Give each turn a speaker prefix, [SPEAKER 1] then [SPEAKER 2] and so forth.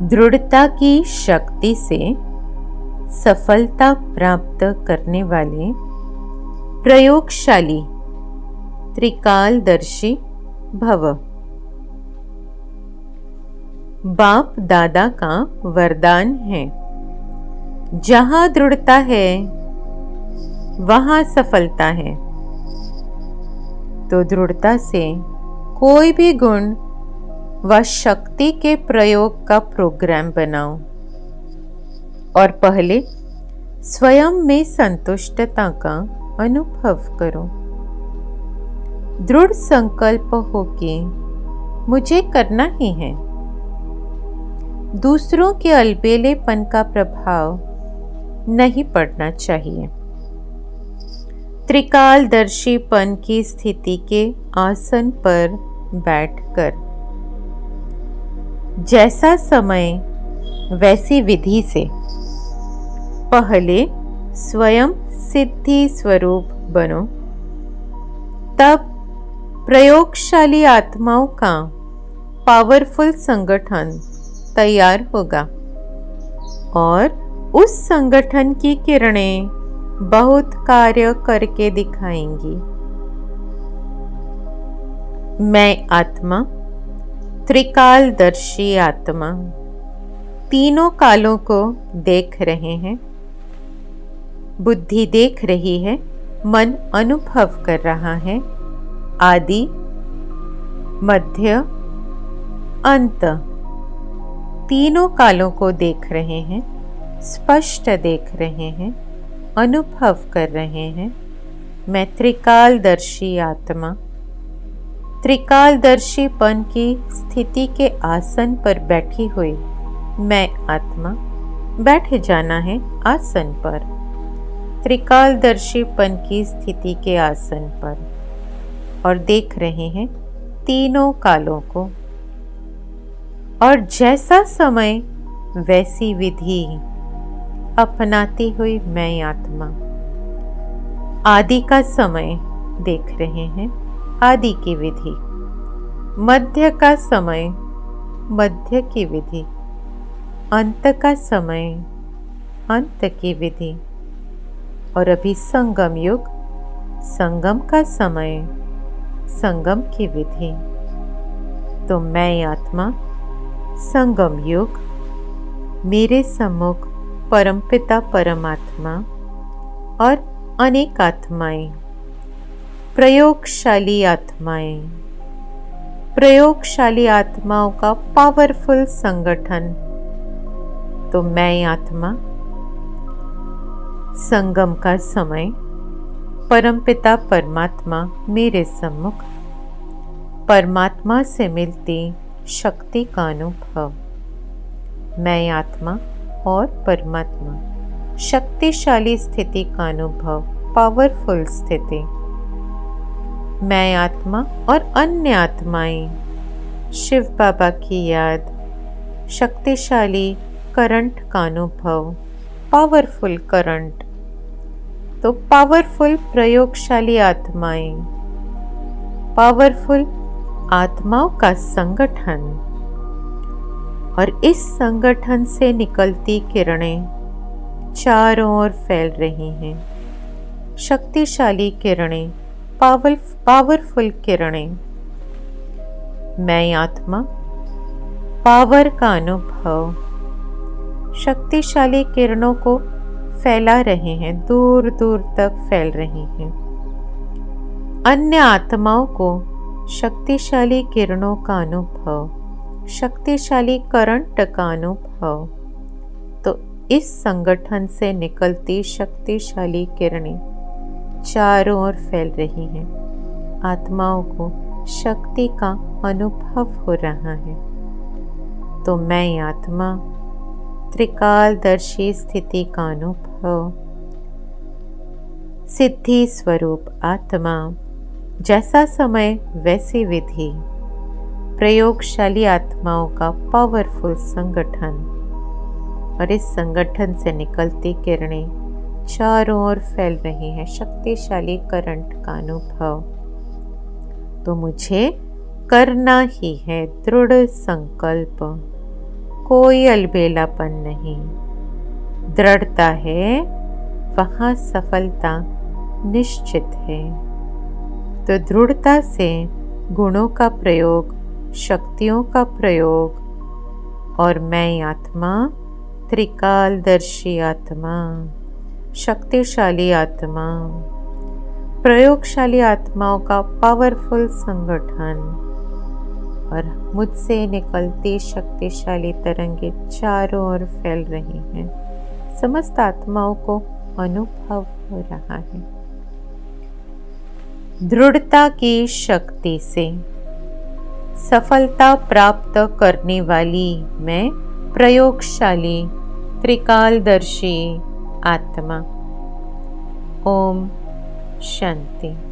[SPEAKER 1] दृढ़ता की शक्ति से सफलता प्राप्त करने वाले प्रयोगशाली त्रिकालदर्शी भव। बाप दादा का वरदान है, जहां दृढ़ता है वहां सफलता है। तो दृढ़ता से कोई भी गुण व शक्ति के प्रयोग का प्रोग्राम बनाओ और पहले स्वयं में संतुष्टता का अनुभव करो। दृढ़ संकल्प हो कि मुझे करना ही है। दूसरों के अलबेलेपन का प्रभाव नहीं पड़ना चाहिए। त्रिकालदर्शीपन की स्थिति के आसन पर बैठकर जैसा समय वैसी विधि से पहले स्वयं सिद्धि स्वरूप बनो, तब प्रयोगशाली आत्माओं का पावरफुल संगठन तैयार होगा और उस संगठन की किरणें बहुत कार्य करके दिखाएंगी। मैं आत्मा, त्रिकालदर्शी आत्मा, तीनों कालों को देख रहे हैं। बुद्धि देख रही है, मन अनुभव कर रहा है। आदि, मध्य, अंत तीनों कालों को देख रहे हैं, स्पष्ट देख रहे हैं, अनुभव कर रहे हैं। मैं त्रिकालदर्शी आत्मा, त्रिकालदर्शीपन की स्थिति के आसन पर बैठी हुई मैं आत्मा, बैठ जाना है आसन पर, त्रिकालदर्शीपन की स्थिति के आसन पर, और देख रहे हैं तीनों कालों को। और जैसा समय वैसी विधि अपनाती हुई मैं आत्मा आदि का समय देख रहे हैं, आदि की विधि, मध्य का समय, मध्य की विधि, अंत का समय, अंत की विधि, और अभी संगम युग, संगम का समय, संगम की विधि। तो मैं आत्मा, संगम युग, मेरे सम्मुख परमपिता परमात्मा और अनेक आत्माएं, प्रयोगशाली आत्माएं, प्रयोगशाली आत्माओं का पावरफुल संगठन। तो मैं आत्मा, संगम का समय, परमपिता परमात्मा मेरे सम्मुख, परमात्मा से मिलती शक्ति का अनुभव। मैं आत्मा और परमात्मा, शक्तिशाली स्थिति का अनुभव, पावरफुल स्थिति। मैं आत्मा और अन्य आत्माएं, शिव बाबा की याद, शक्तिशाली करंट का अनुभव, पावरफुल करंट। तो पावरफुल प्रयोगशाली आत्माएं, पावरफुल आत्माओं का संगठन, और इस संगठन से निकलती किरणें चारों ओर फैल रही हैं। शक्तिशाली किरणें, पावरफुल किरणें। मैं आत्मा, पावर का अनुभव, शक्तिशाली किरणों को फैला रहे हैं, दूर दूर तक फैल रही हैं। अन्य आत्माओं को शक्तिशाली किरणों का अनुभव, शक्तिशाली करंट का अनुभव। तो इस संगठन से निकलती शक्तिशाली किरणें चारों ओर फैल रही हैं। आत्माओं को शक्ति का अनुभव हो रहा है। तो मैं आत्मा, त्रिकालदर्शी स्थिति का अनुभव, सिद्धि स्वरूप आत्मा, जैसा समय वैसी विधि, प्रयोगशाली आत्माओं का पावरफुल संगठन, और इस संगठन से निकलती किरणें चारों ओर फैल रही हैं, शक्तिशाली करंट का अनुभव। तो मुझे करना ही है दृढ़ संकल्प, कोई अलबेलापन नहीं। दृढ़ता है, वहाँ सफलता निश्चित है। तो दृढ़ता से गुणों का प्रयोग, शक्तियों का प्रयोग और मैं आत्मा, त्रिकालदर्शी आत्मा, शक्तिशाली आत्मा, प्रयोगशाली आत्माओं का पावरफुल संगठन और मुझसे निकलती शक्तिशाली तरंगे चारों ओर फैल रही हैं। समस्त आत्माओं को अनुभव हो रहा है। दृढ़ता की शक्ति से सफलता प्राप्त करने वाली मैं प्रयोगशाली त्रिकालदर्शी आत्मा। ओम शांति।